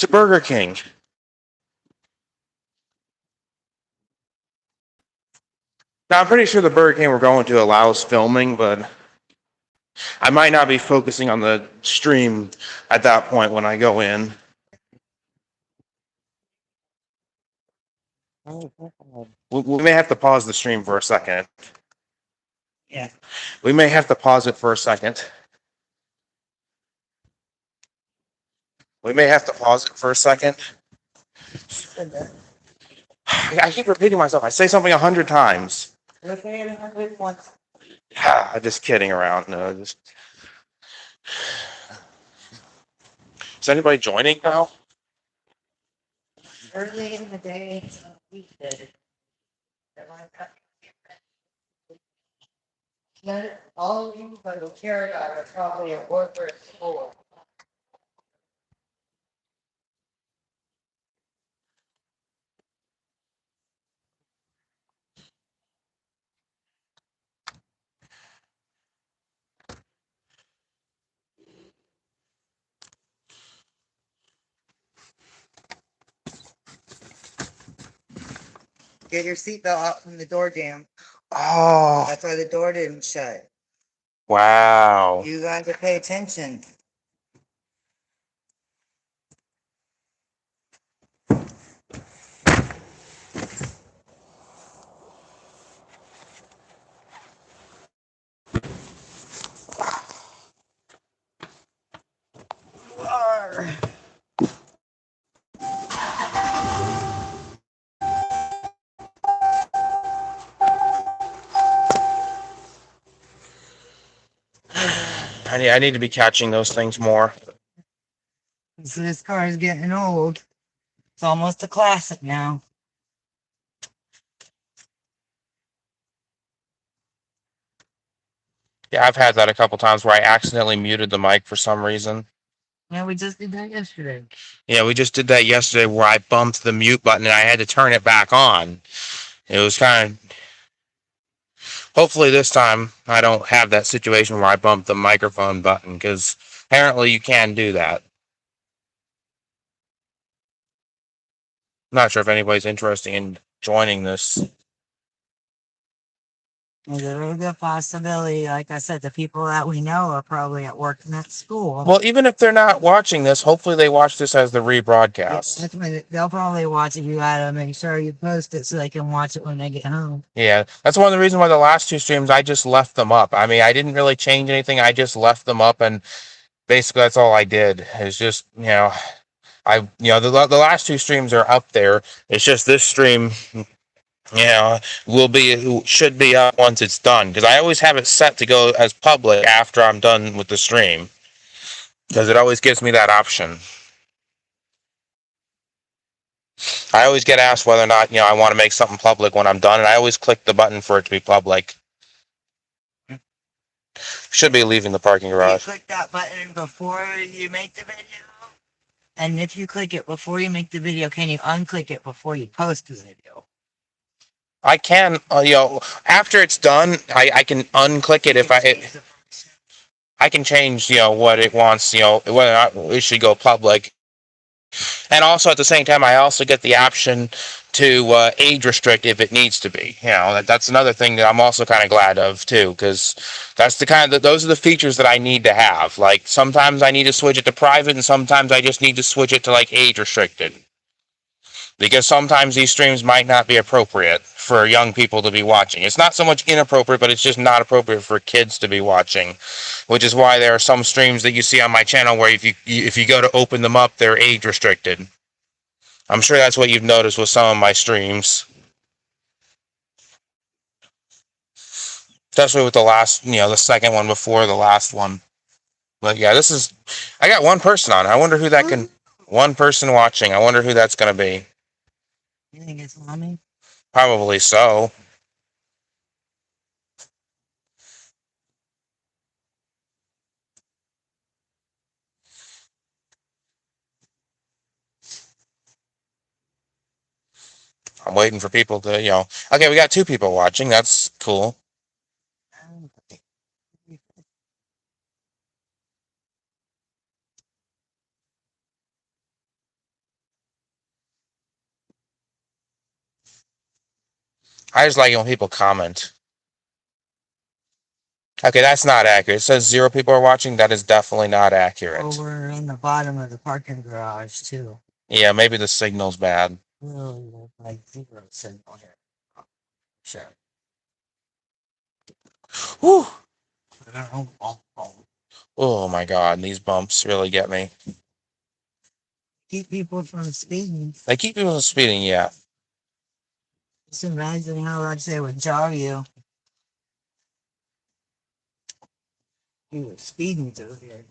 to Burger King. Now, I'm pretty sure the Burger King we're going to allows filming, but I might not be focusing on the stream at that point when I go in. We may have to pause the stream for a second. Yeah. We may have to pause it for a second. We may have to pause it for a second. I keep repeating myself. I say something 100 times. We're saying it 100 once. I'm just kidding around. No, just. Is anybody joining now? Early in the day, we did. All of you who care about are probably at work or at school. Get your seatbelt out from the door jam. Oh, That's why the door didn't shut. wow. You got to pay attention. I need to be catching those things more. So this car is getting old. It's almost a classic now. Yeah, I've had that a couple times where I accidentally muted the mic for some reason. Yeah, we just did that yesterday. Yeah, we just did that yesterday where I bumped the mute button and I had to turn it back on. It was kind of. Hopefully this time I don't have that situation where I bump the microphone button, because apparently you can do that. I'm not sure if anybody's interested in joining this. There's a really good possibility, like I said, the people that we know are probably at work and at school. Well, even if they're not watching this, hopefully they watch this as the rebroadcast. That's when they'll probably watch it. You gotta make sure you post it so they can watch it when they get home. Yeah, that's one of the reasons why the last two streams I just left them up. I mean, I didn't really change anything. I just left them up, and basically that's all I did. It's just, the last two streams are up there. It's just this stream, should be up once it's done, because I always have it set to go as public after I'm done with the stream, because it always gives me that option. I always get asked whether or not I want to make something public when I'm done, and I always click the button for it to be public. Should be leaving the parking garage. You click that button before you make the video, and if you click it before you make the video, can you unclick it before you post the video? I can, after it's done, I can unclick it if I can change, what it wants, whether or not it should go public. And also at the same time, I also get the option to age restrict if it needs to be. That's another thing that I'm also kind of glad of too, because that's those are the features that I need to have. Like sometimes I need to switch it to private, and sometimes I just need to switch it to like age restricted. Because sometimes these streams might not be appropriate for young people to be watching. It's not so much inappropriate, but it's just not appropriate for kids to be watching, which is why there are some streams that you see on my channel where if you go to open them up, they're age restricted. I'm sure that's what you've noticed with some of my streams. Especially with the last, the second one before the last one. But yeah, I got one person on. I wonder who that can, one person watching. I wonder who that's going to be. You think it's mommy? Probably so. I'm waiting for people to, okay, we got 2 people watching. That's cool. I just like it when people comment. Okay, that's not accurate. It says 0 people are watching. That is definitely not accurate. Oh, we're in the bottom of the parking garage too. Yeah, maybe the signal's bad. Really, like 0 signal here. Sure. Whew. Oh. Oh my god, these bumps really get me. Keep people from speeding. They keep people from speeding, yeah. Just imagine how much they would jar you. You were speeding through here.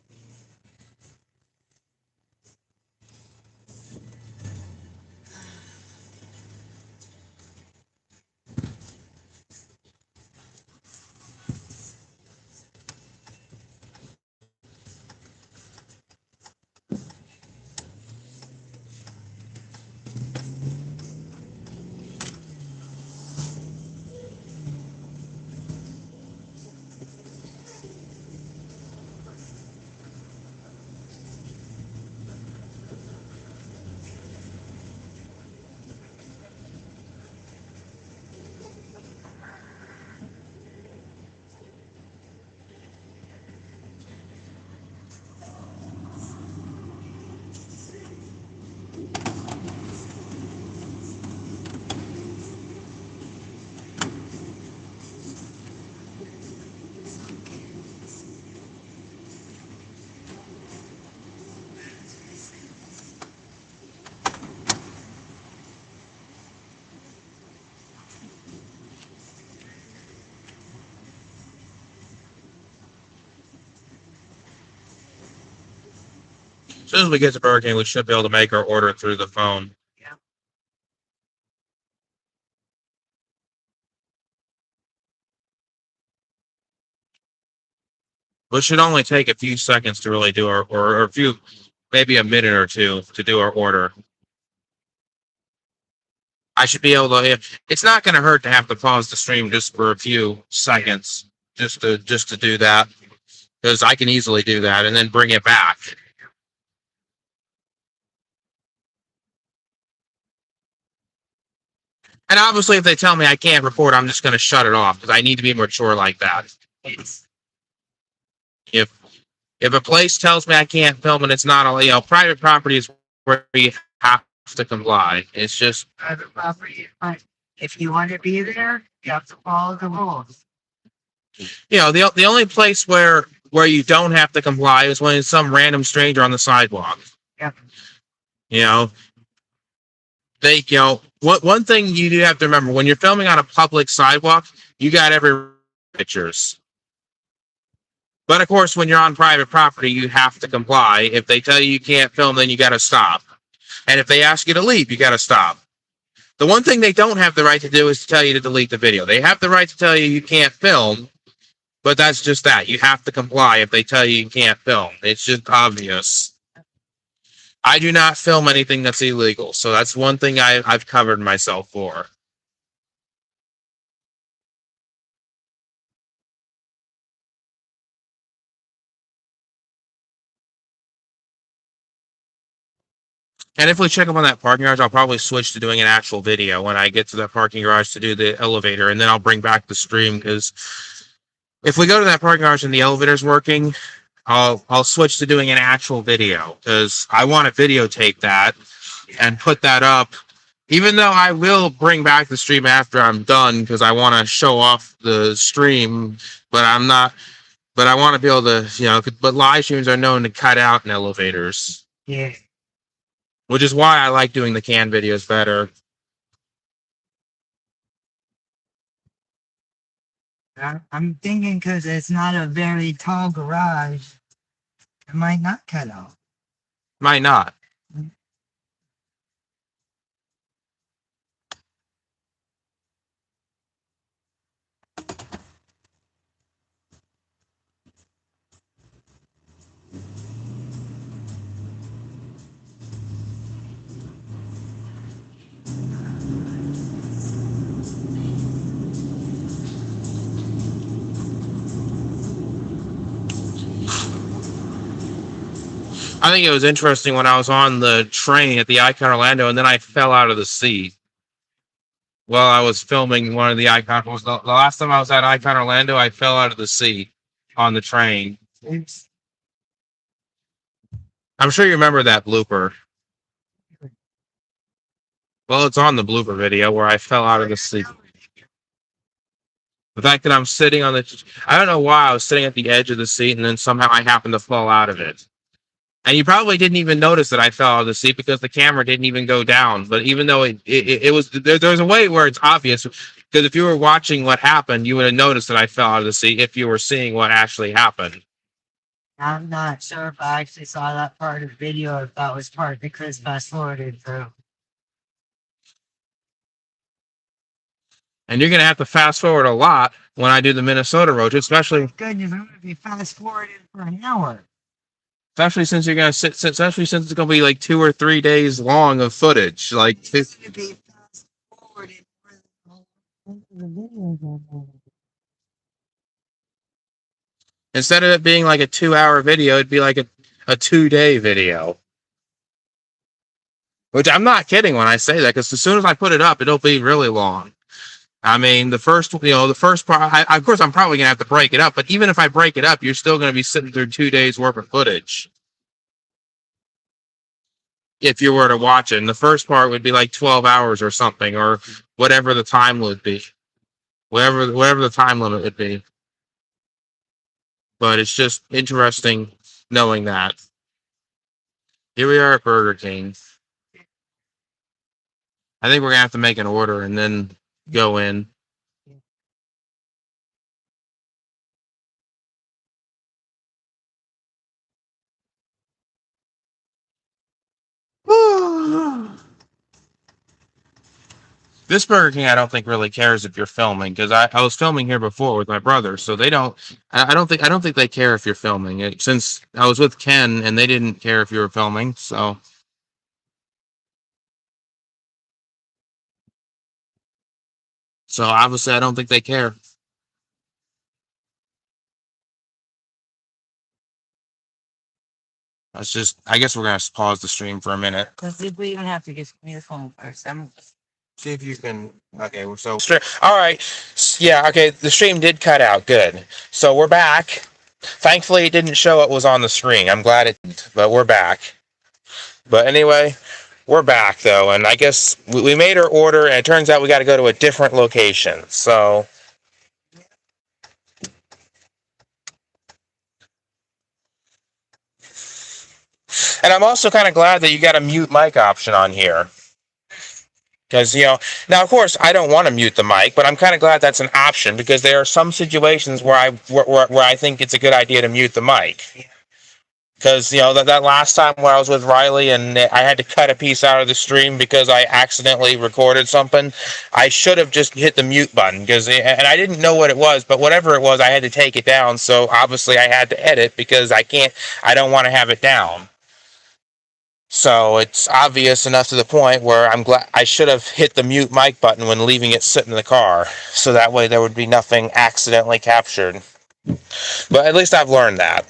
As soon as we get to Burger King, we should be able to make our order through the phone. Yeah. Which should only take a few seconds to really do our, or a few, maybe a minute or two to do our order. I should be able to. It's not going to hurt to have to pause the stream just for a few seconds, just to do that, because I can easily do that and then bring it back. And obviously, if they tell me I can't record, I'm just going to shut it off because I need to be mature like that. If a place tells me I can't film and it's not a private property is where you have to comply. It's just Private property. If you want to be there, you have to follow the rules. The only place where you don't have to comply is when it's some random stranger on the sidewalk. Yep. One thing you do have to remember when you're filming on a public sidewalk, you got every pictures. But of course, when you're on private property, you have to comply. If they tell you can't film, then you got to stop. And if they ask you to leave, you got to stop. The one thing they don't have the right to do is to tell you to delete the video. They have the right to tell you you can't film, but that's just that. You have to comply if they tell you you can't film. It's just obvious. I do not film anything that's illegal, so that's one thing I've covered myself for. And if we check up on that parking garage, I'll probably switch to doing an actual video when I get to that parking garage to do the elevator, and then I'll bring back the stream, because if we go to that parking garage and the elevator's working, I'll switch to doing an actual video, because I want to videotape that and put that up, even though I will bring back the stream after I'm done, because I want to show off the stream, but I want to be able to, but live streams are known to cut out in elevators. Yeah. Which is why I like doing the canned videos better. I'm thinking because it's not a very tall garage, it might not cut off. Might not. I think it was interesting when I was on the train at the Icon Orlando, and then I fell out of the seat. while I was filming one of the Icon. The last time I was at Icon Orlando, I fell out of the seat on the train. Oops. I'm sure you remember that blooper. Well, it's on the blooper video where I fell out of the seat. The fact that I'm sitting on the, I don't know why I was sitting at the edge of the seat and then somehow I happened to fall out of it. And you probably didn't even notice that I fell out of the seat because the camera didn't even go down. But even though it was, there's a way where it's obvious because if you were watching what happened, you would have noticed that I fell out of the seat if you were seeing what actually happened. I'm not sure if I actually saw that part of the video or if that was part that Chris fast forwarded through. And you're going to have to fast forward a lot when I do the Minnesota road trip, especially Goodness, I'm gonna be fast forwarded for an hour. especially since you're going to sit, especially since it's going to be like 2 or 3 days long of footage. Like, It's gonna be fast forwarded for the video. instead of it being like a 2-hour video, it'd be like a 2-day video. Which I'm not kidding when I say that, because as soon as I put it up, it'll be really long. I mean, the first part, of course, I'm probably going to have to break it up, but even if I break it up, you're still going to be sitting through 2 days worth of footage. If you were to watch it, and the first part would be like 12 hours or something, or whatever the time would be, whatever the time limit would be. But it's just interesting knowing that. Here we are at Burger King. I think we're gonna have to make an order and then go in. This Burger King, I don't think really cares if you're filming because I was filming here before with my brother, so they don't. I don't think they care if you're filming. Since I was with Ken and they didn't care if you were filming, so obviously I don't think they care. That's just. I guess we're gonna pause the stream for a minute. Let's see if we even have to get me the phone first. See if you can. Okay, so. All right. Yeah. Okay. The stream did cut out. Good. So we're back. Thankfully, it didn't show it was on the screen. I'm glad it didn't, but we're back. But anyway, we're back though, and I guess we made our order, and it turns out we got to go to a different location. So. And I'm also kind of glad that you got a mute mic option on here. Because, now of course I don't want to mute the mic, but I'm kind of glad that's an option because there are some situations where I think it's a good idea to mute the mic. Because, that last time where I was with Riley and I had to cut a piece out of the stream because I accidentally recorded something, I should have just hit the mute button and I didn't know what it was, but whatever it was, I had to take it down. So obviously I had to edit because I don't want to have it down. So it's obvious enough to the point where I'm glad I should have hit the mute mic button when leaving it sitting in the car. So that way there would be nothing accidentally captured. But at least I've learned that.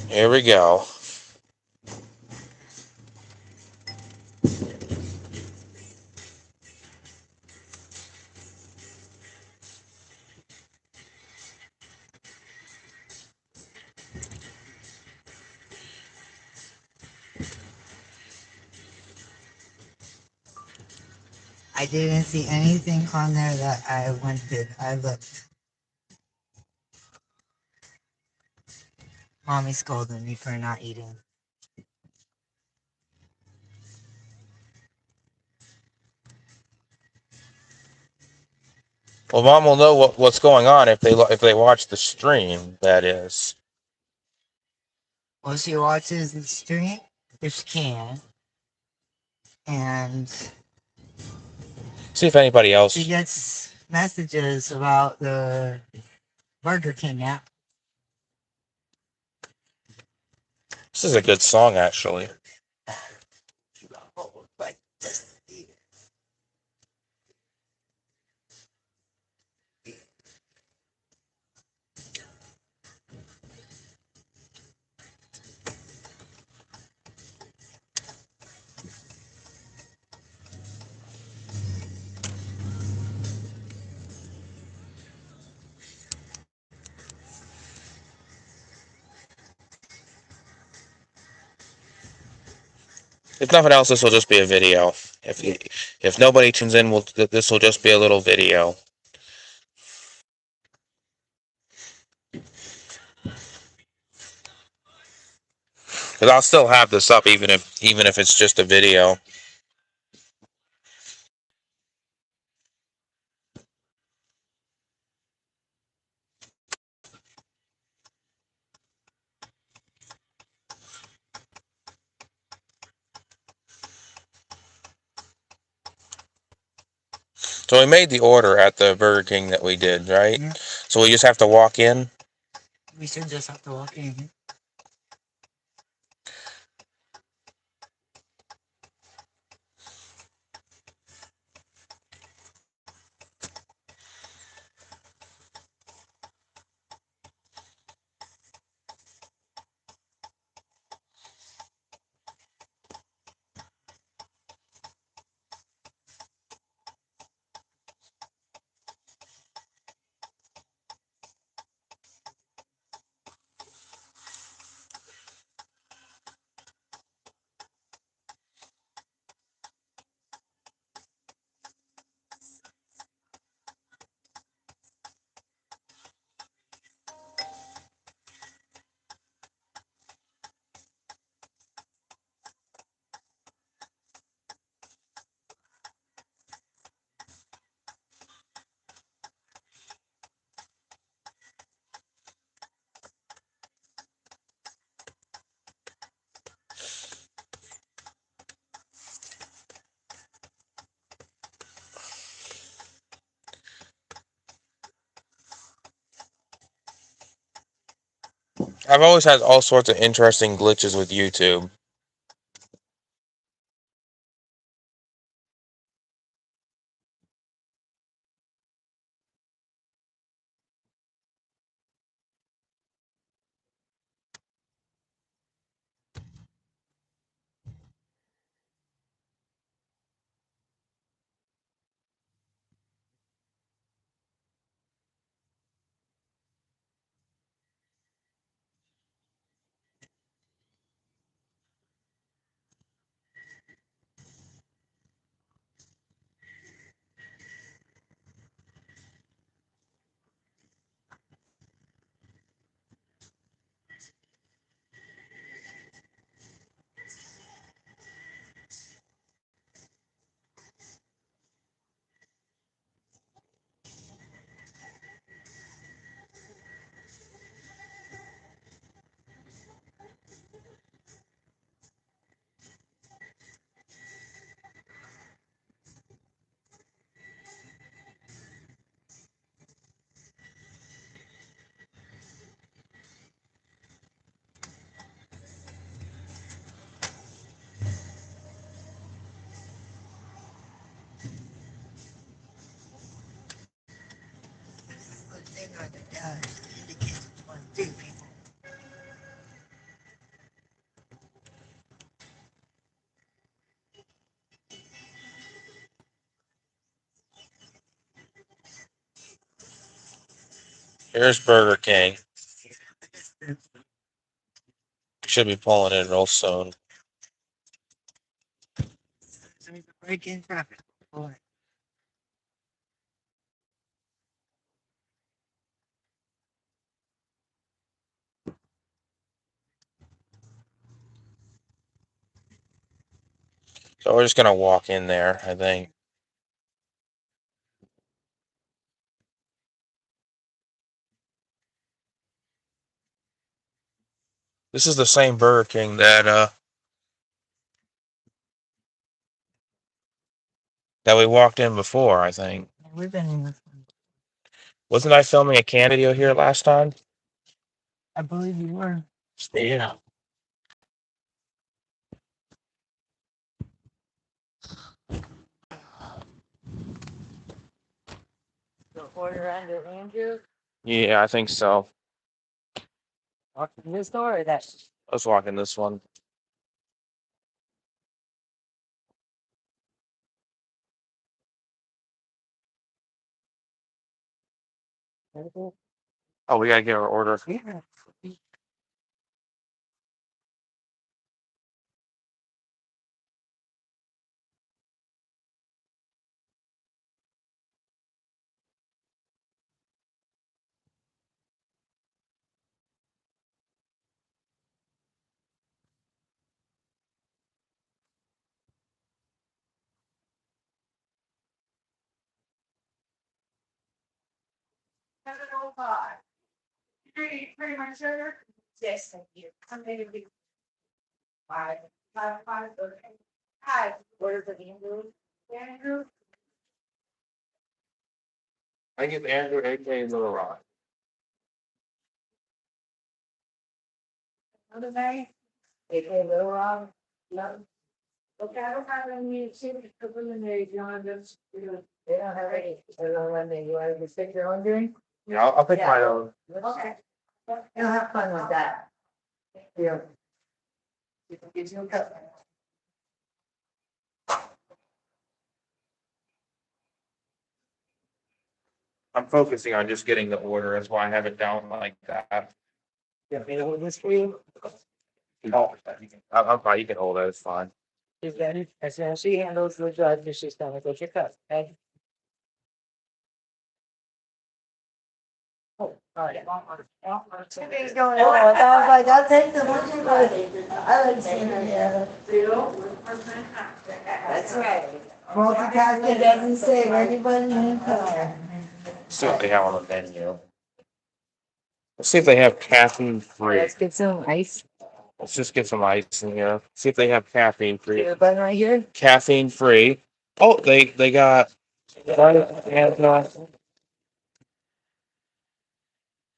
Here we go. I didn't see anything on there that I wanted. I looked. Mommy scolded me for not eating. Well, Mom will know what's going on if they watch the stream. That is. Well, she watches the stream if she can, and See if anybody else. she gets messages about the Burger King app. This is a good song, actually. If nothing else, this will just be a video. If nobody tunes in, this will just be a little video. Because I'll still have this up even if it's just a video. So we made the order at the Burger King that we did, right? Yeah. So we just have to walk in. We should just have to walk in. I've always had all sorts of interesting glitches with YouTube. This is the thing on the dash. It indicates which one to do, people. Here's Burger King. Should be pulling in real soon. So we can break in traffic. Boy. So we're just gonna walk in there, I think. This is the same Burger King that we walked in before, I think. We've been in this one. Wasn't I filming a can video here last time? I believe you were. Yeah. The order under Andrew. Yeah, I think so. Walk in this door or that? Let's walk in this one. Oh, we gotta get our order. Yeah. Pretty much sure. Yes, thank you. I'm gonna be five, okay. Hi, what is it, Andrew? Andrew? I give Andrew aka Little Rock. What is that? AK Little Rock? No. Okay, I don't have any secret preliminary on this. They don't have any, I don't know when they, you want to stick your own drink? Yeah, I'll pick Yeah. my own. Okay. You'll have fun with that. Yeah. Gives you a cup. I'm focusing on just getting the order. That's why I have it down like that. You want me to hold this for you? Oh, I'm fine. You can hold it. It's fine. She's got it. As soon as she handles the judge, she's gonna get your cup, okay? Oh, all right. Something's going on. I was like, I'll take the one, but I like seeing her, yeah. That's right. Multitasking doesn't save anybody in time. See what they have on the menu. Let's see if they have caffeine free. Let's get some ice. Let's just get some ice in here. See if they have caffeine See free. the button right here? Caffeine free. Oh, they got. And,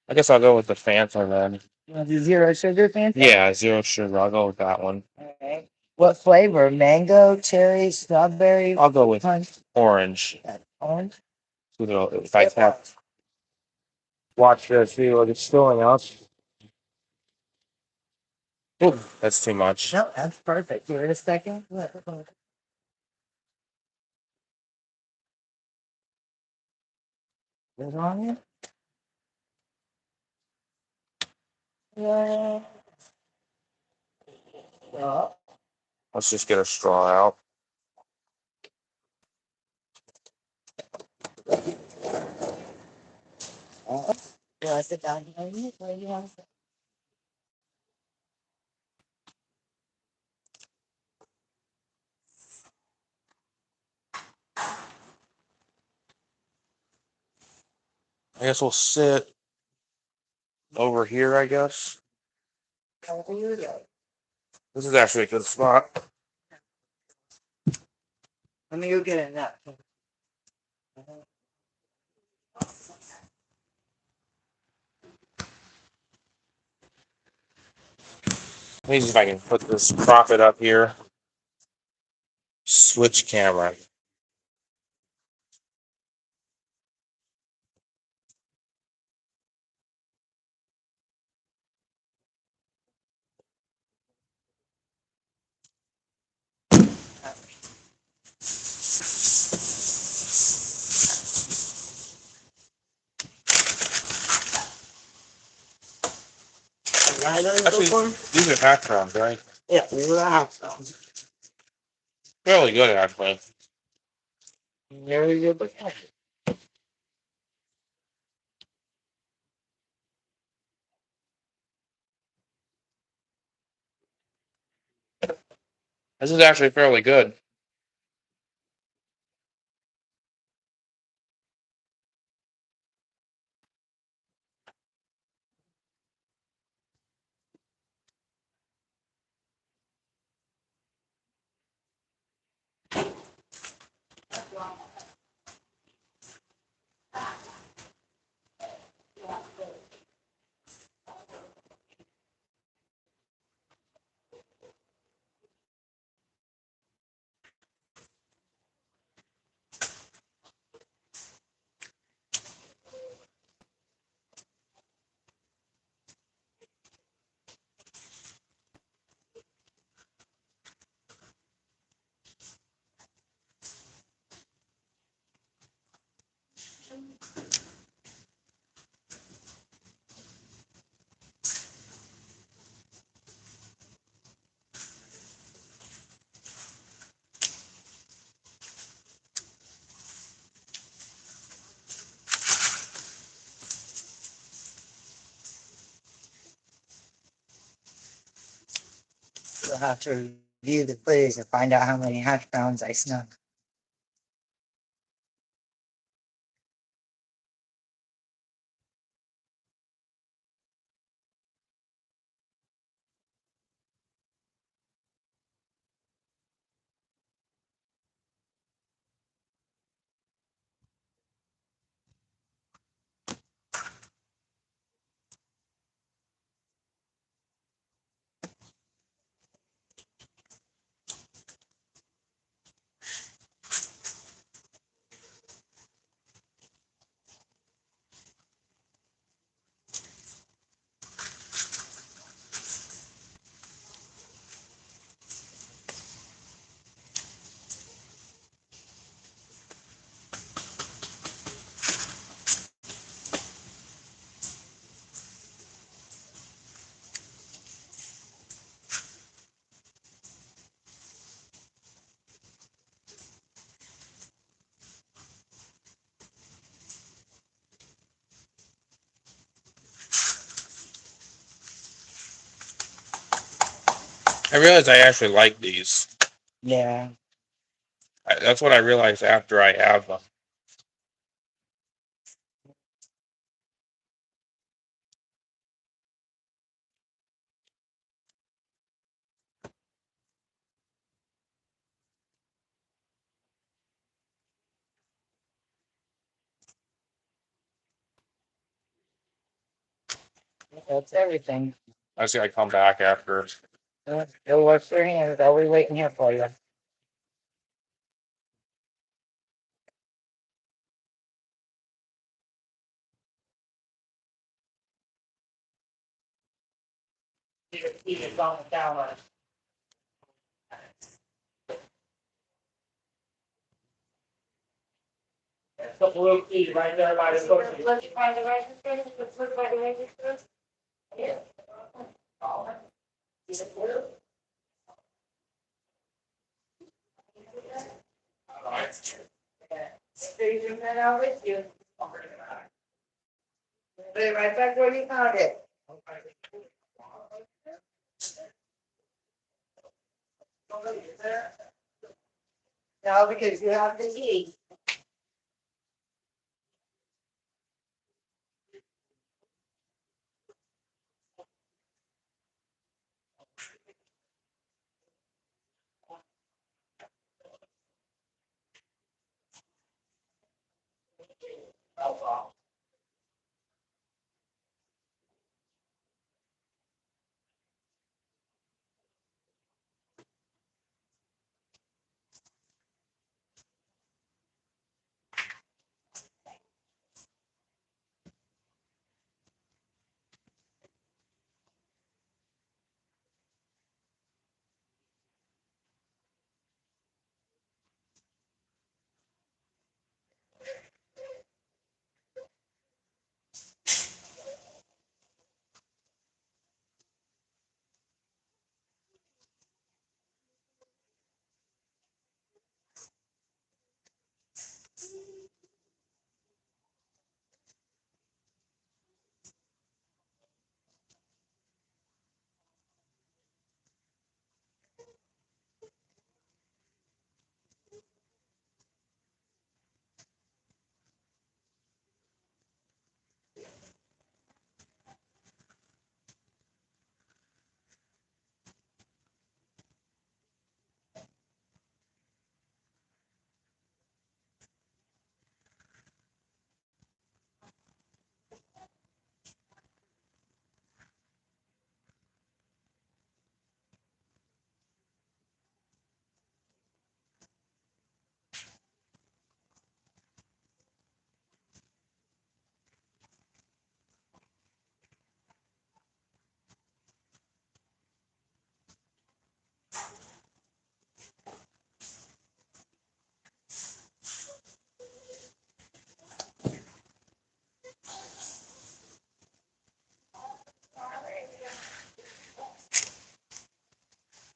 I guess I'll go with the Fanta then. You want the zero sugar Fanta? Yeah, zero sugar. I'll go with that one. Okay. What flavor? Mango, cherry, strawberry, I'll go with punch, orange. orange? If I have watch this, see what it's filling up. Ooh, that's too much. No, that's perfect. Give it a second. Is it on here? Yeah. Oh, Let's just get a straw out. oh. You want to sit down here? Or you want to sit? I guess we'll sit over here, I guess. Over you go. This is actually a good spot. Let me go get it now. Let me see if I can put this profit up here. Switch camera. Actually, these are hash browns, right? Yeah, we will have some. Really good, actually. Very good. This is actually fairly good. We'll have to review the footage to find out how many hash browns I snuck. I realized I actually like these. Yeah. That's what I realized after I have them. That's everything. I see I come back after. Still wash your hands. I'll be waiting here for you. Keep it on the counter. That's the blue key right there by the source. Look by the register. Look by the register. Yeah. Is it blue? Yeah. So you bring that out with you. Put it right back where you found it. No, because you have the key.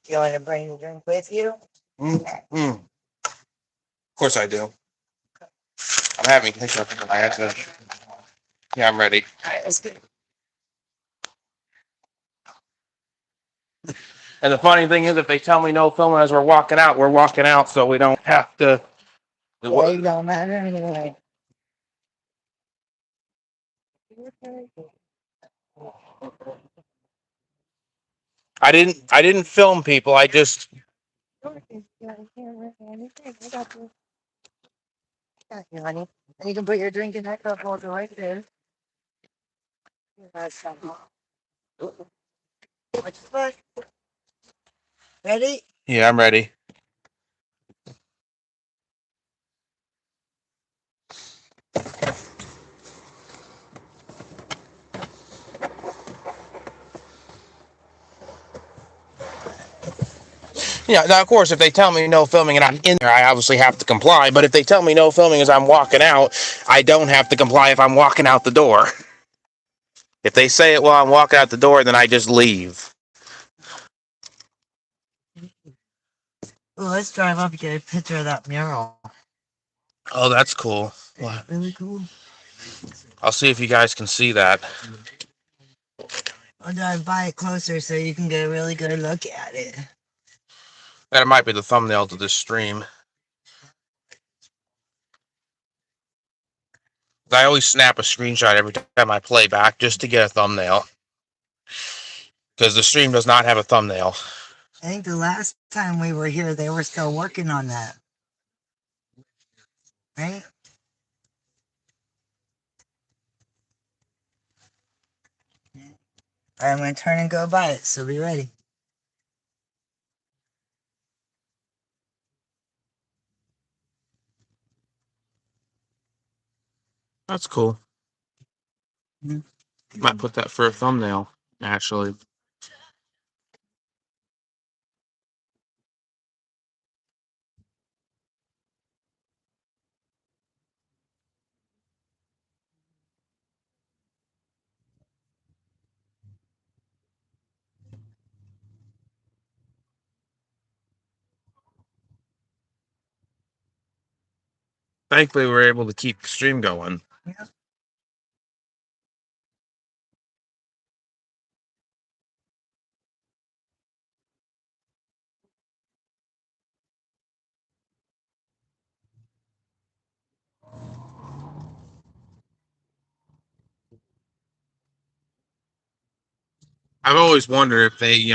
You want to bring the drink with you? Of course I do. I'm having hiccups. I have to. Yeah, I'm ready. All right, let's go. And the funny thing is, if they tell me no filming as we're walking out, so we don't have to. Yeah, it don't matter anyway. I didn't film people. I just. Got you, honey. And you can put your drink in that cup holder right there. That's something. Watch the foot. Ready? Yeah, I'm ready. Yeah, now of course, if they tell me no filming and I'm in there, I obviously have to comply. But if they tell me no filming as I'm walking out, I don't have to comply if I'm walking out the door. If they say it while I'm walking out the door, then I just leave. Well, let's drive up and get a picture of that mural. Oh, that's cool. Really cool. I'll see if you guys can see that. I'll drive by it closer so you can get a really good look at it. That might be the thumbnail to this stream. I always snap a screenshot every time I play back just to get a thumbnail. Because the stream does not have a thumbnail. I think the last time we were here, they were still working on that. Right? I'm going to turn and go by it, so be ready. That's cool. Mm-hmm. Might put that for a thumbnail, actually. Thankfully, we were able to keep the stream going. Yeah. I've always wondered if they,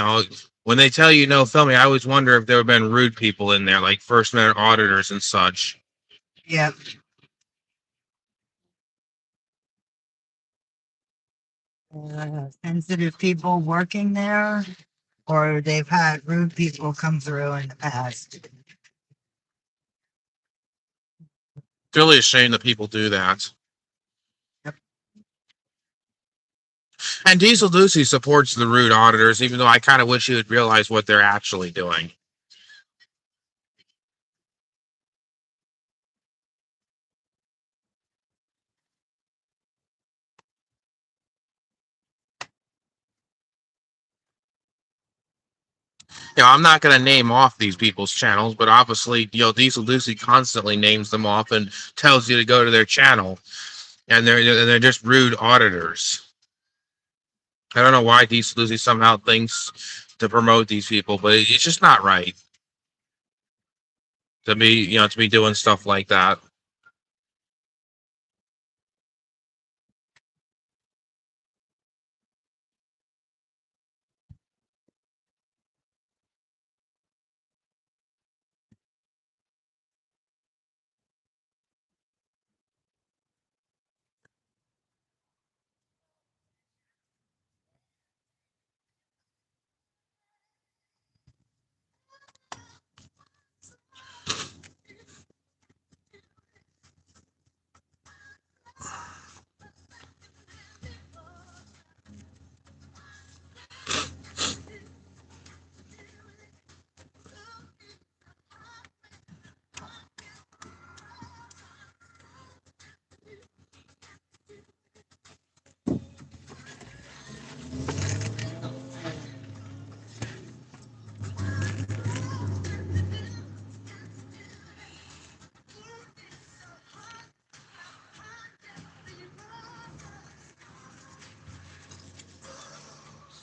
when they tell you no filming, I always wonder if there have been rude people in there, like first minute auditors and such. Yep. Sensitive people working there, or they've had rude people come through in the past. It's really a shame that people do that. Yep. And Diesel Lucy supports the rude auditors, even though I kind of wish he would realize what they're actually doing. I'm not going to name off these people's channels, but obviously, Diesel Lucy constantly names them off and tells you to go to their channel, and they're just rude auditors. I don't know why Diesel Lucy somehow thinks to promote these people, but it's just not right to be doing stuff like that.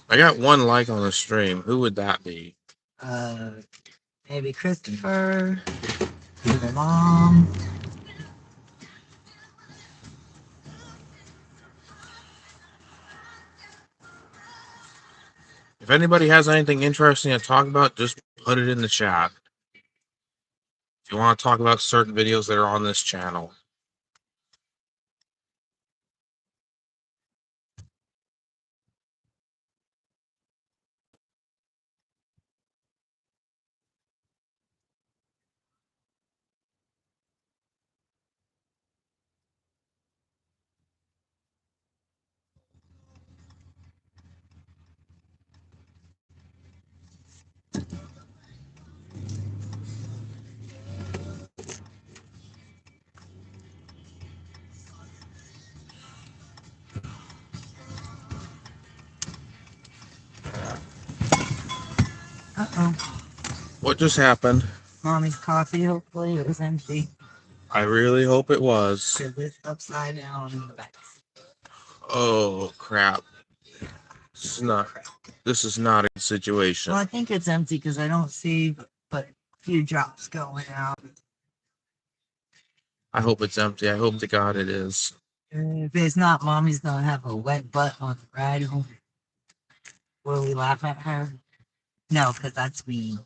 I got one like on the stream. Who would that be? Maybe Christopher, your mom. If anybody has anything interesting to talk about, just put it in the chat. If you want to talk about certain videos that are on this channel. Uh-oh. What just happened? Mommy's coffee, hopefully it was empty. I really hope it was. Because it's upside down in the back. Oh, crap. This is not a situation. Well, I think it's empty because I don't see but a few drops going out. I hope it's empty. I hope to God it is. If it's not, Mommy's gonna have a wet butt on the ride home. Will we laugh at her? No, because that's mean.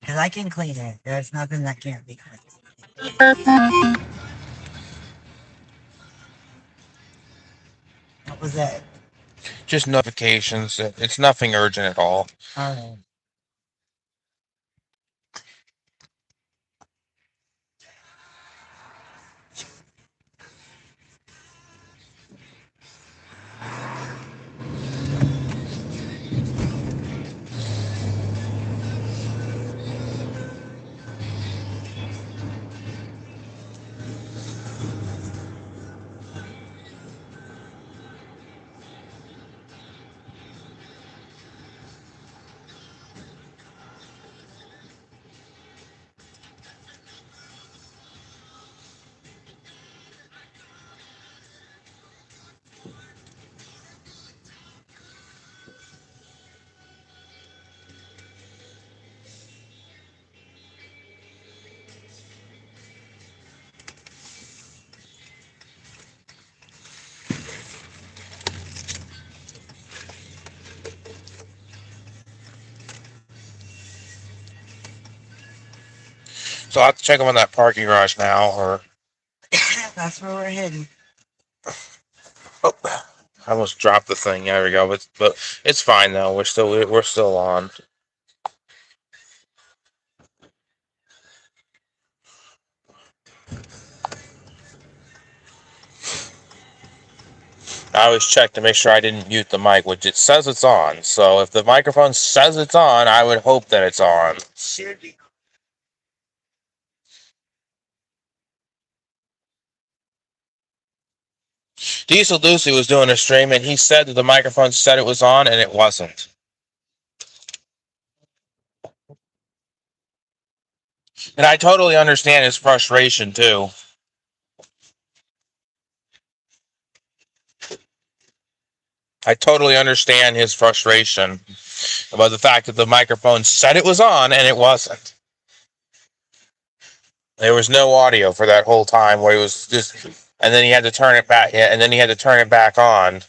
Because I can clean it. There's nothing that can't be cleaned. What was that? Just notifications. It's nothing urgent at all. Oh. So I'll have to check them on that parking garage now, or That's where we're heading. oh, I almost dropped the thing. There we go. But it's fine though. We're still on. I always check to make sure I didn't mute the mic, which it says it's on. So if the microphone says it's on, I would hope that it's on. Should be. Diesel Lucy was doing a stream, and he said that the microphone said it was on, and it wasn't. And I totally understand his frustration, too. I totally understand his frustration about the fact that the microphone said it was on, and it wasn't. There was no audio for that whole time where he was just... And then he had to turn it back, and then he had to turn it back on.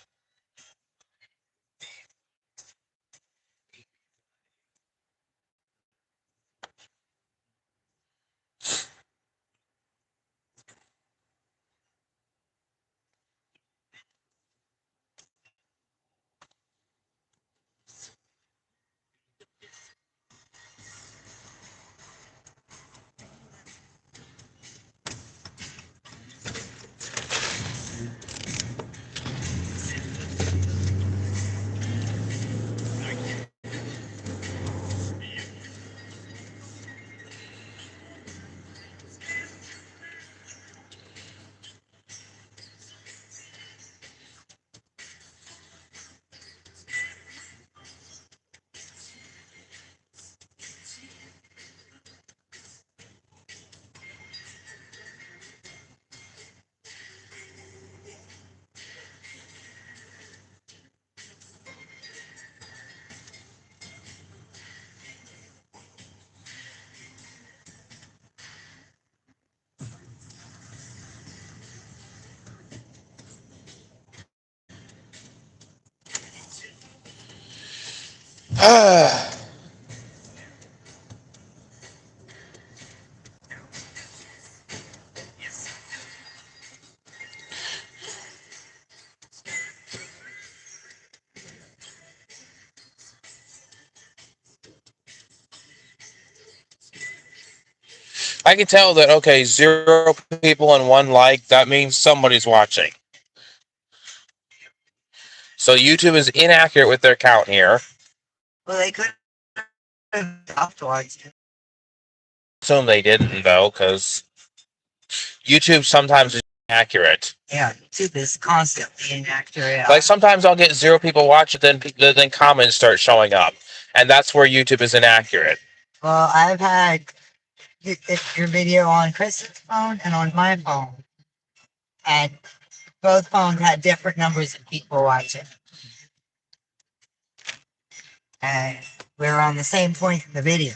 I can tell that, okay, 0 people and 1 like, that means somebody's watching. So YouTube is inaccurate with their count here. Well, they could have stopped watching. Assume they didn't, though, because YouTube sometimes is inaccurate. Yeah, YouTube is constantly inaccurate. Like, sometimes I'll get 0 people watch it, then comments start showing up. And that's where YouTube is inaccurate. Well, I've had your video on Chris's phone and on my phone. And both phones had different numbers of people watching. And we were on the same point in the video.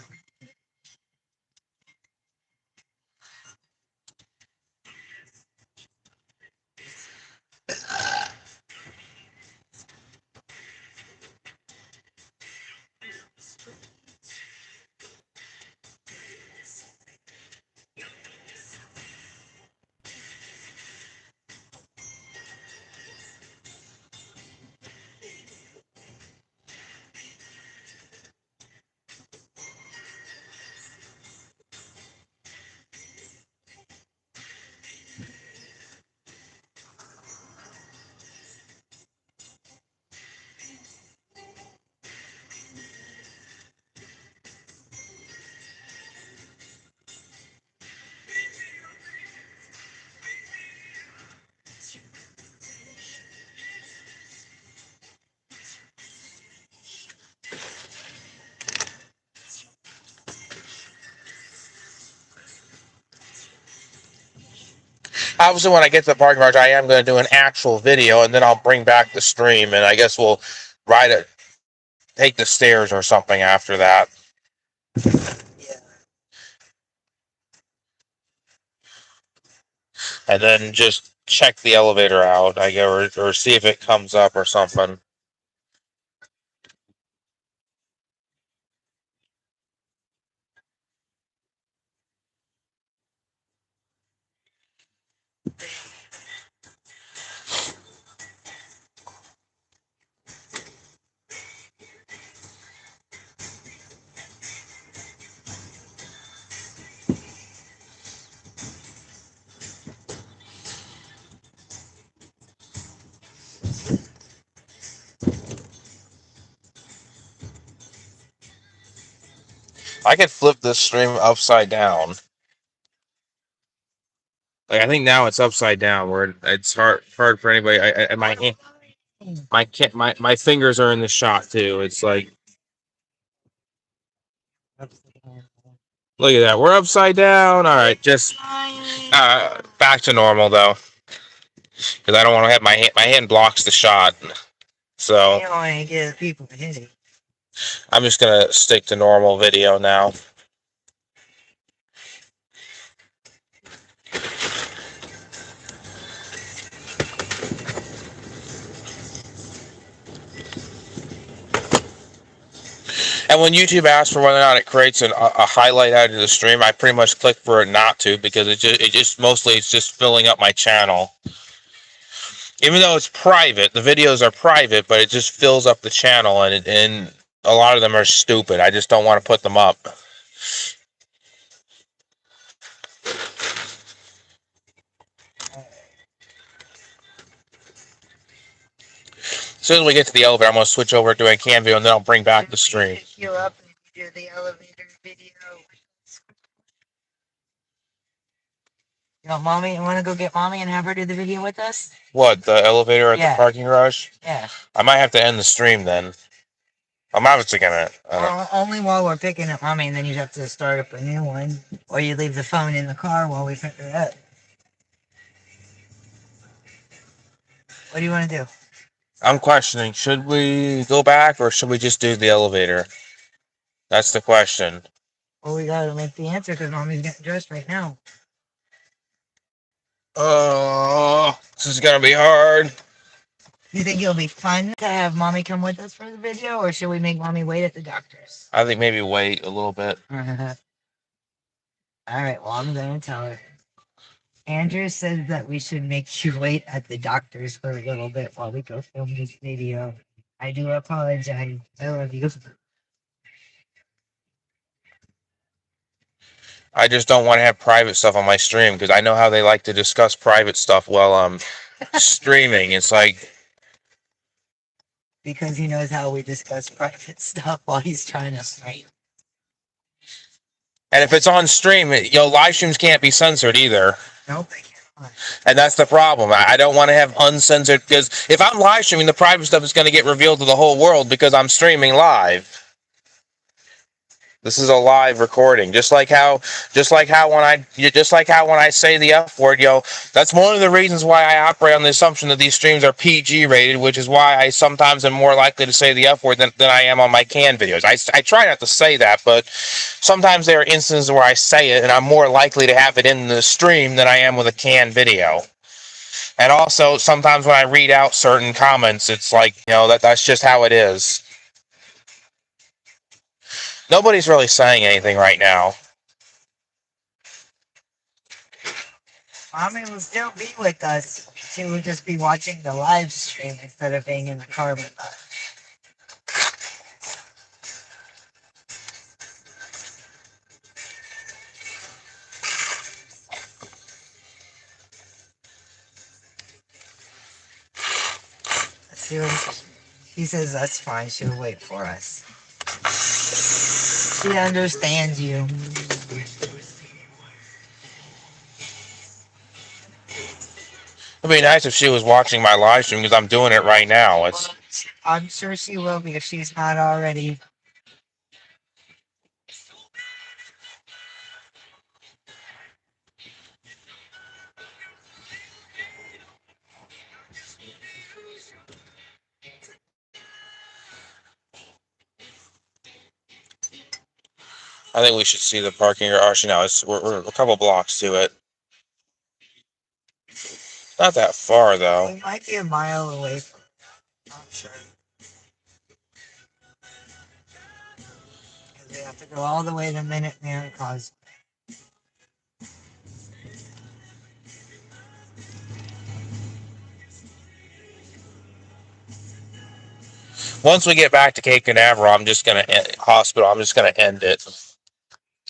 Obviously, when I get to the parking garage, I am going to do an actual video, and then I'll bring back the stream, and I guess we'll take the stairs or something after that. Yeah. And then just check the elevator out, I guess, or see if it comes up or something. I could flip this stream upside down. Like, I think now it's upside down, where it's hard for anybody. My fingers are in the shot too. It's like, look at that. We're upside down. All right, just back to normal though, because I don't want to have my hand blocks the shot. So You don't want to give people a headache. I'm just gonna stick to normal video now. And when YouTube asks for whether or not it creates a highlight out of the stream, I pretty much click for it not to, because it just mostly it's just filling up my channel. Even though it's private, the videos are private, but it just fills up the channel, and a lot of them are stupid. I just don't want to put them up. As soon as we get to the elevator, I'm going to switch over to a cam view, and then I'll bring back the stream. Pick you up and do the elevator video. You want to go get mommy and have her do the video with us? What, the elevator at Yeah. the parking garage? Yeah. I might have to end the stream then. I'm obviously going to. Well, only while we're picking up mommy, and then you have to start up a new one. Or you leave the phone in the car while we pick her up. What do you want to do? I'm questioning, should we go back or should we just do the elevator? That's the question. Well, we gotta make the answer because mommy's getting dressed right now. Oh, this is going to be hard. You think it'll be fun to have mommy come with us for the video, or should we make mommy wait at the doctor's? I think maybe wait a little bit. All right, well, I'm gonna tell her. Andrew says that we should make you wait at the doctor's for a little bit while we go film this video. I do apologize. I love you. I just don't want to have private stuff on my stream, because I know how they like to discuss private stuff while I'm streaming. It's like, Because he knows how we discuss private stuff while he's trying to stream. and if it's on stream, live streams can't be censored either. Nope, I can't. And that's the problem. I don't want to have uncensored, because if I'm live streaming, the private stuff is going to get revealed to the whole world because I'm streaming live. This is a live recording. Just like how when I say the F word, that's one of the reasons why I operate on the assumption that these streams are PG rated, which is why I sometimes am more likely to say the F word than I am on my can videos. I try not to say that, but sometimes there are instances where I say it, and I'm more likely to have it in the stream than I am with a can video. And also, sometimes when I read out certain comments, it's like, that's just how it is. Nobody's really saying anything right now. Mommy will still be with us. She will just be watching the live stream instead of being in the car with us. She says that's fine. She'll wait for us. She understands you. It'd be nice if she was watching my live stream because I'm doing it right now. I'm sure she will be if she's not already. I think we should see the parking garage now. We're a couple blocks to it. Not that far, though. We might be a mile away from it. I'm sure. Because we have to go all the way to Minuteman Causeway. Once we get back to Cape Canaveral, I'm just gonna end it.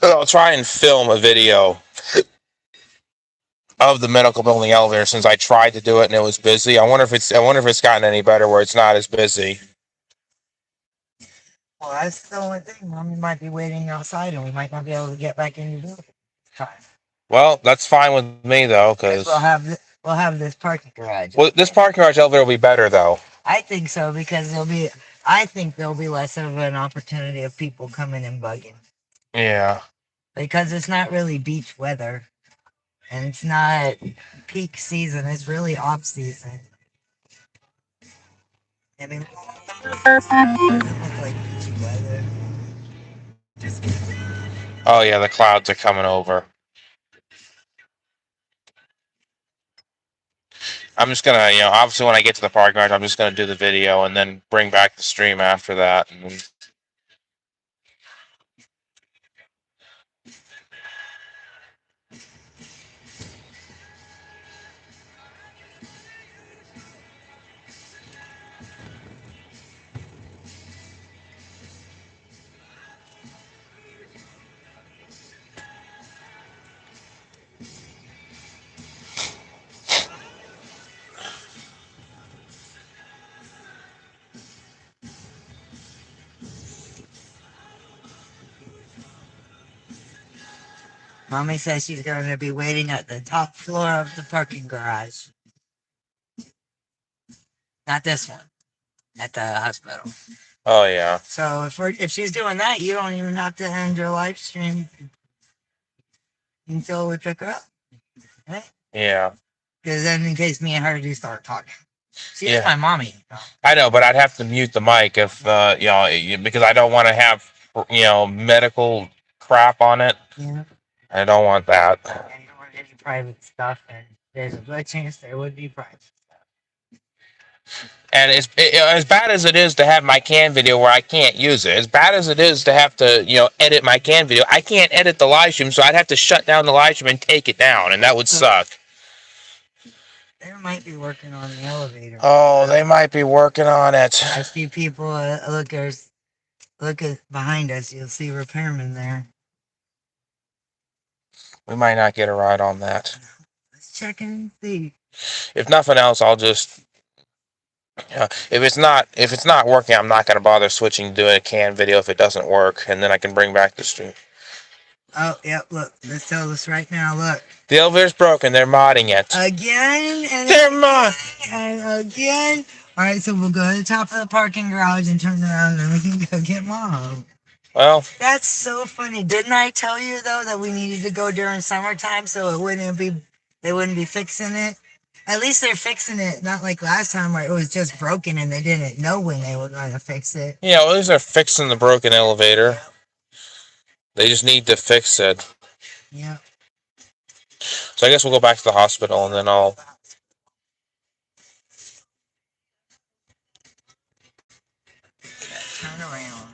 I'll try and film a video of the medical building elevator since I tried to do it and it was busy. I wonder if it's gotten any better where it's not as busy. Well, that's the only thing. Mommy might be waiting outside and we might not be able to get back in the building. Well, that's fine with me though, because we'll have this parking garage. Well, this parking garage elevator will be better though. I think so because I think there'll be less of an opportunity of people coming and bugging. Yeah. Because it's not really beach weather. And it's not peak season. It's really off season. I mean, it doesn't look like beachy weather. Oh yeah, the clouds are coming over. I'm just gonna, obviously when I get to the parking garage, I'm just gonna do the video and then bring back the stream after that. And Mommy says she's going to be waiting at the top floor of the parking garage. Not this one. At the hospital. Oh yeah. So if she's doing that, you don't even have to end your live stream until we pick her up. Right? Yeah. Because then in case me and her do start talking. She's my mommy. I know, but I'd have to mute the mic if because I don't want to have medical crap on it. Yeah. I don't want that. And you don't want any private stuff, and there's a good chance there would be private stuff. And as bad as it is to have my can video where I can't use it, as bad as it is to have to edit my can video, I can't edit the live stream, so I'd have to shut down the live stream and take it down, and that would suck. They might be working on the elevator. Oh, they might be working on it. I see people look at behind us. You'll see repairmen there. We might not get a ride on that. Let's check and see. If nothing else, I'll just. If it's not working, I'm not gonna bother switching to doing a can video if it doesn't work, and then I can bring back the stream. Oh, yep, look, let's tell this right now, look. The elevator's broken, they're modding it. Again, and they're modding and again. Alright, so we'll go to the top of the parking garage and turn around and we can go get Mom. Well, That's so funny. Didn't I tell you though that we needed to go during summertime so they wouldn't be fixing it? At least they're fixing it, not like last time where it was just broken and they didn't know when they were going to fix it. yeah, well, at least they're fixing the broken elevator. They just need to fix it. Yeah. So I guess we'll go back to the hospital and then I'll. Turn around.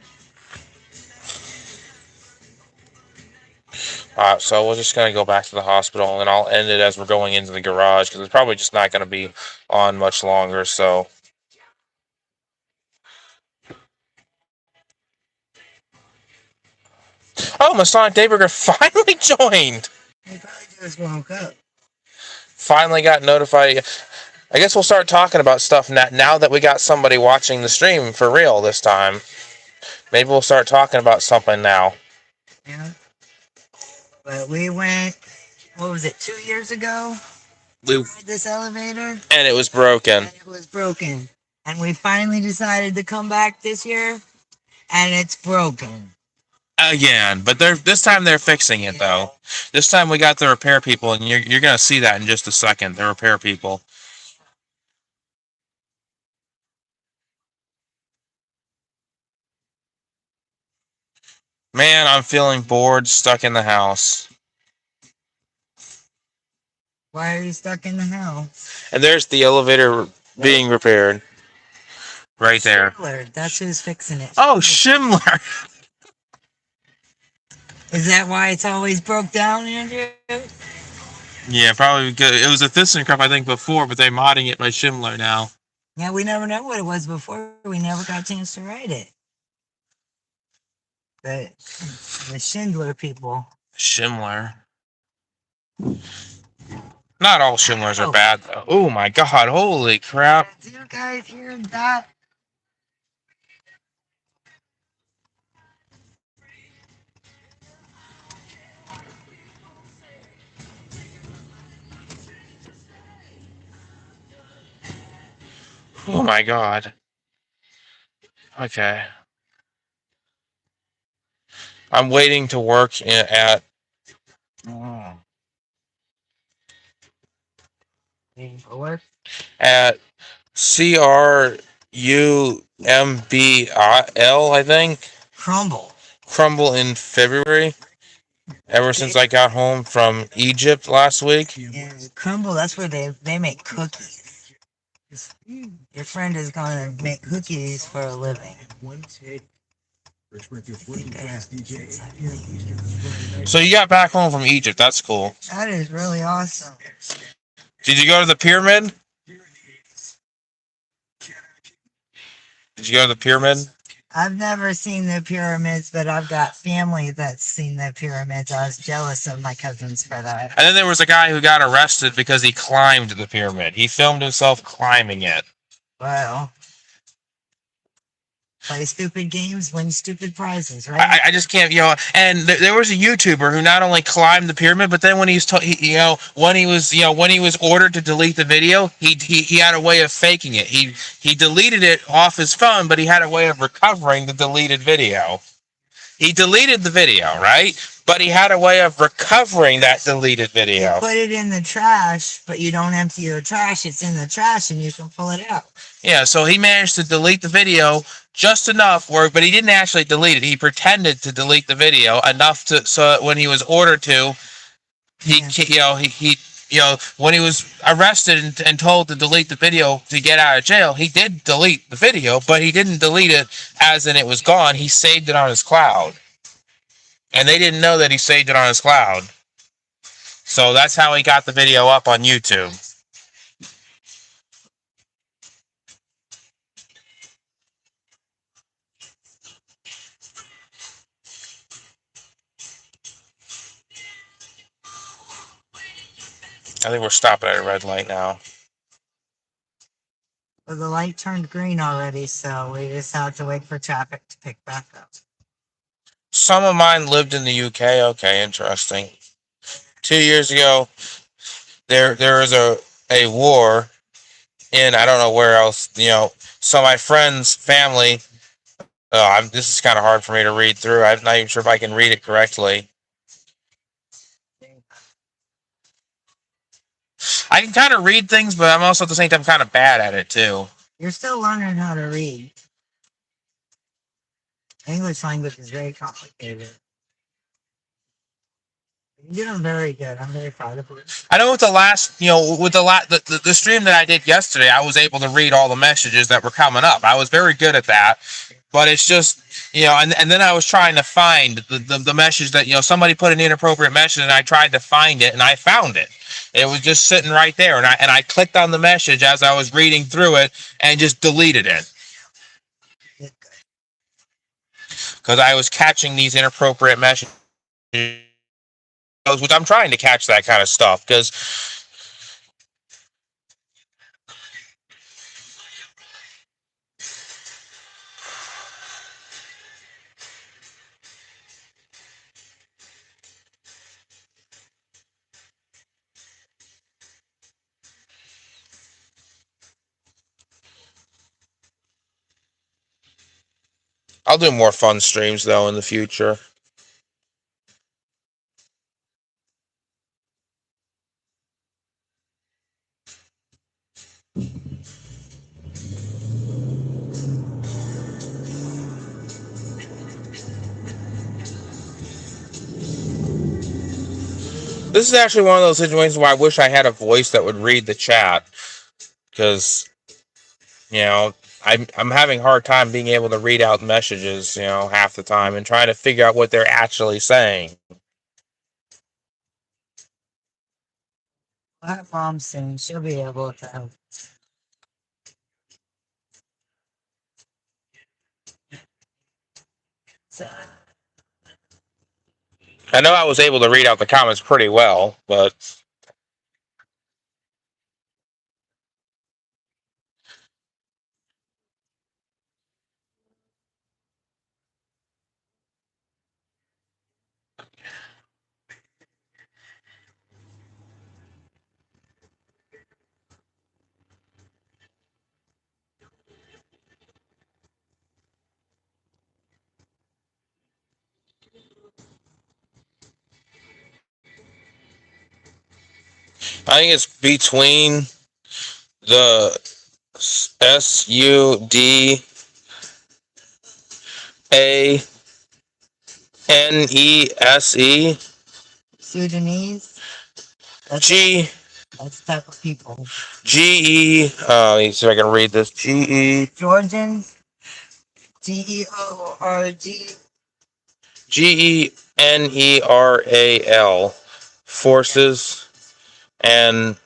So we're just gonna go back to the hospital and I'll end it as we're going into the garage because it's probably just not gonna be on much longer. So. Oh, Masonic Dayburger finally joined. They probably just woke up. Finally got notified. I guess we'll start talking about stuff now that we got somebody watching the stream for real this time. Maybe we'll start talking about something now. Yeah. But we went, what was it, 2 years ago? We, This elevator? and it was broken. And it was broken. And we finally decided to come back this year, and it's broken. Again, but this time they're fixing it though. This time we got the repair people, and you're gonna see that in just a second. The repair people. Man, I'm feeling bored, stuck in the house. Why are you stuck in the house? And there's the elevator being repaired. Right there. Schindler, that's who's fixing it. Oh, Schindler. Is that why it's always broke down, Andrew? Yeah, probably because it was a ThyssenKrupp, I think, before, but they're modding it by Schindler now. Yeah, we never know what it was before. We never got a chance to write it. But the Schindler people. Schindler. Not all Schindlers are bad, though. Oh my god, holy crap. Do you guys hear that? Oh my god. Okay. I'm waiting to work at. Waiting for work? At CRUMBL, I think. Crumble in February. Ever since I got home from Egypt last week. Yeah, Crumble, that's where they make cookies. Your friend is going to make cookies for a living. So you got back home from Egypt. That's cool. That is really awesome. Did you go to the pyramid? Did you go to the pyramid? I've never seen the pyramids, but I've got family that's seen the pyramids. I was jealous of my cousins for that. And then there was a guy who got arrested because he climbed the pyramid. He filmed himself climbing it. Wow. Play stupid games, win stupid prizes, right? I just can't, and there was a YouTuber who not only climbed the pyramid, but then when he was when he was ordered to delete the video, he had a way of faking it. He deleted it off his phone, but he had a way of recovering the deleted video. He deleted the video, right? But he had a way of recovering that deleted video. You put it in the trash, but you don't empty your trash. It's in the trash, and you can pull it out. Yeah, so he managed to delete the video just enough but he didn't actually delete it. He pretended to delete the video enough so that when he was ordered to, when he was arrested and told to delete the video to get out of jail, he did delete the video, but he didn't delete it as in it was gone. He saved it on his cloud. And they didn't know that he saved it on his cloud. So that's how he got the video up on YouTube. I think we're stopping at a red light now. Well, the light turned green already, so we just have to wait for traffic to pick back up. Some of mine lived in the UK. Okay, interesting. 2 years ago, there was a war in, I don't know where else, so my friend's family This is kind of hard for me to read through. I'm not even sure if I can read it correctly. I can kind of read things, but I'm also at the same time kind of bad at it too. You're still learning how to read. English language is very complicated. You're doing very good. I'm very proud of you. I know with the last, with the stream that I did yesterday, I was able to read all the messages that were coming up. I was very good at that. But it's just, and then I was trying to find the message that, somebody put an inappropriate message, and I tried to find it, and I found it. It was just sitting right there, and I clicked on the message as I was reading through it and just deleted it. Because I was catching these inappropriate messages, which I'm trying to catch that kind of stuff, because I'll do more fun streams, though, in the future. This is actually one of those situations where I wish I had a voice that would read the chat, because, I'm having a hard time being able to read out messages, half the time, and trying to figure out what they're actually saying. Let Mom soon. She'll be able to help. So, I know I was able to read out the comments pretty well, but I think it's between the Sudanese. Sudanese? G. That's the type of people. GE. Let me see if I can read this. GE. Georgians? GEORG. GENERAL. Forces. And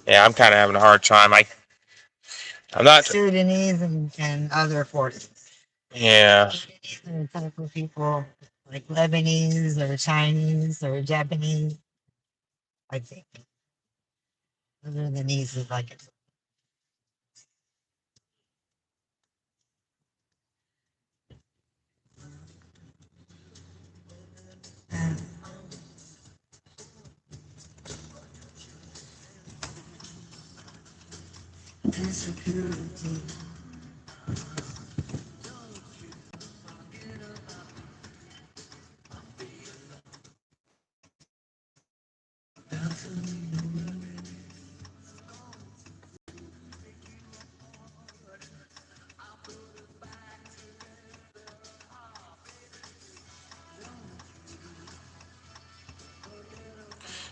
yeah, I'm kind of having a hard time. I'm not. Sudanese and other forces. Yeah. Sudanese are the type of people like Lebanese or Chinese or Japanese. I think. Other than these is like insecurity.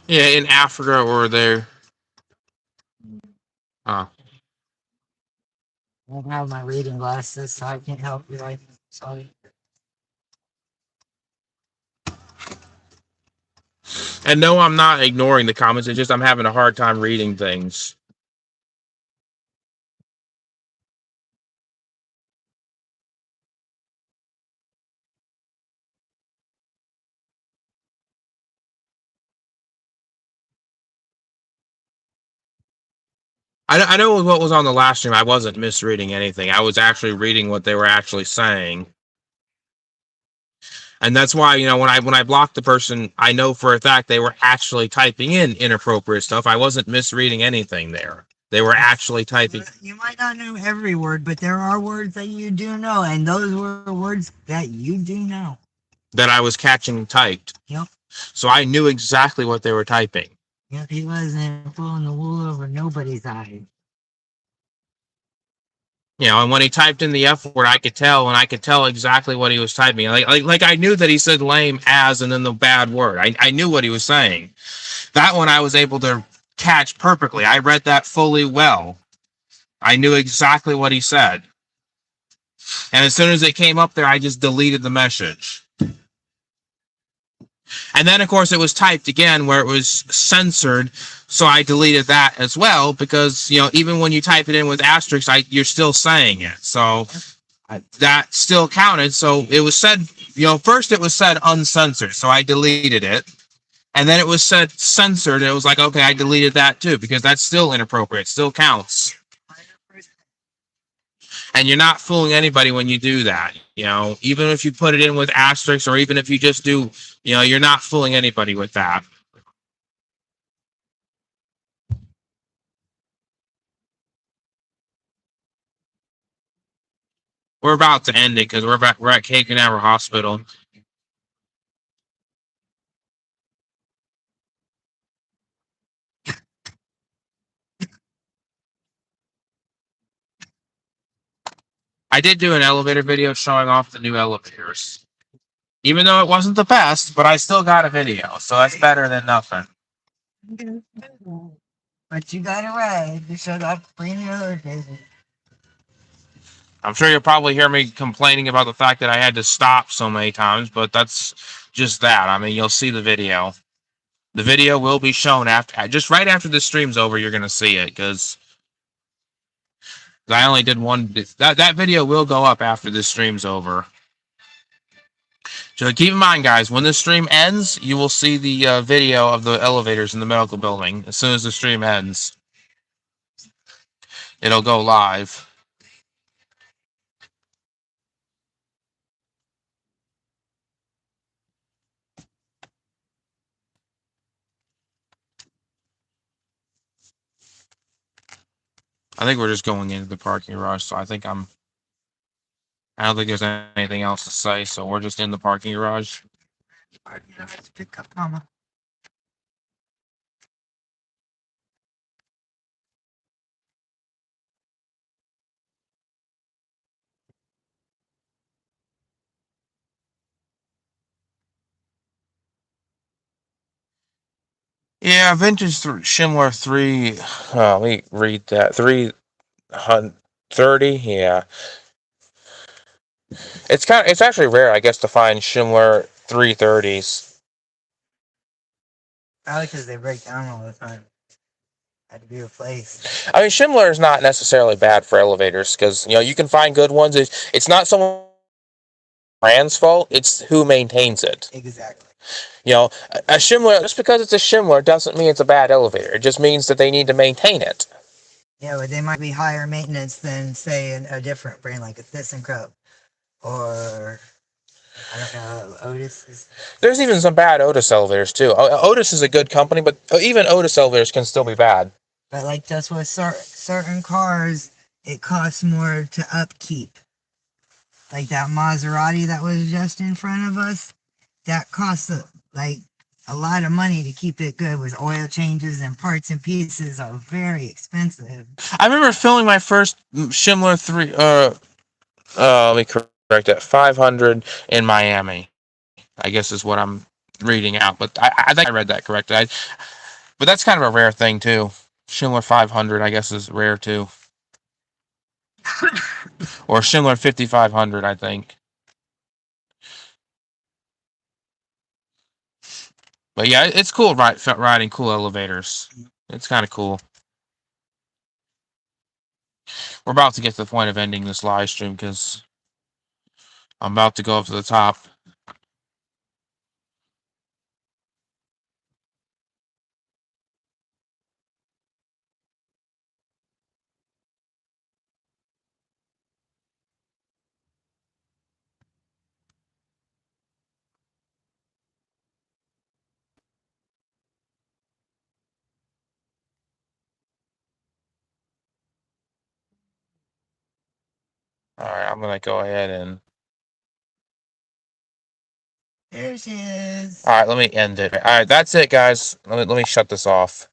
Yeah, in Africa or there. Oh. I don't have my reading glasses, so I can't help you. I'm sorry. And no, I'm not ignoring the comments. It's just I'm having a hard time reading things. I know what was on the last stream. I wasn't misreading anything. I was actually reading what they were actually saying. And that's why, when I blocked the person, I know for a fact they were actually typing in inappropriate stuff. I wasn't misreading anything there. They were actually typing You might not know every word, but there are words that you do know, and those were words that you do know. that I was catching typed. Yep. So I knew exactly what they were typing. Yep, he wasn't pulling the wool over nobody's eyes. You know, and when he typed in the F word, I could tell, and I could tell exactly what he was typing. Like I knew that he said lame as and then the bad word. I knew what he was saying. That one I was able to catch perfectly. I read that fully well. I knew exactly what he said. And as soon as it came up there, I just deleted the message. And then, of course, it was typed again where it was censored. So I deleted that as well because, you know, even when you type it in with asterisks, you're still saying it. So that still counted. So it was said, you know, first it was said uncensored. So I deleted it. And then it was said censored. And it was like, okay, I deleted that too because that's still inappropriate. Still counts. And you're not fooling anybody when you do that. You know, even if you put it in with asterisks or even if you just do, you know, you're not fooling anybody with that. We're about to end it because we're at Cake and Amber Hospital. I did do an elevator video showing off the new elevators. Even though it wasn't the best, but I still got a video, so that's better than nothing. But you got it right. You showed off brand new elevators. I'm sure you'll probably hear me complaining about the fact that I had to stop so many times, but that's just that. I mean, you'll see the video. The video will be shown after, just right after the stream's over. You're gonna see it because I only did one. That video will go up after the stream's over. So keep in mind, guys, when the stream ends, you will see the video of the elevators in the medical building. As soon as the stream ends, it'll go live. I think we're just going into the parking garage, so I don't think there's anything else to say, so we're just in the parking garage. Pick up mama. Yeah, vintage Schindler 3. Let me read that. 330. Yeah, it's actually rare, I guess, to find Schindler 330s. Probably because they break down all the time. Had to be replaced. I mean, Schindler is not necessarily bad for elevators because you know you can find good ones. It's not someone's brand's fault. It's who maintains it. Exactly. You know, a Schindler, just because it's a Schindler doesn't mean it's a bad elevator. It just means that they need to maintain it. Yeah, but they might be higher maintenance than, say, a different brand like a ThyssenKrupp or I don't know, Otis. There's even some bad Otis elevators too. Otis is a good company, but even Otis elevators can still be bad. But like just with certain cars, it costs more to upkeep. Like that Maserati that was just in front of us, that costs like a lot of money to keep it good with oil changes and parts and pieces are very expensive. I remember filming my first Schindler 3. Let me correct that. 500 in Miami, I guess is what I'm reading out. But I think I read that correctly. But that's kind of a rare thing too. Schindler 500, I guess, is rare too. Or Schindler 5500, I think. But yeah, it's cool riding cool elevators. It's kind of cool. We're about to get to the point of ending this live stream because I'm about to go up to the top. All right, I'm gonna go ahead and. There she is. All right, let me end it. All right, that's it, guys. Let me shut this off.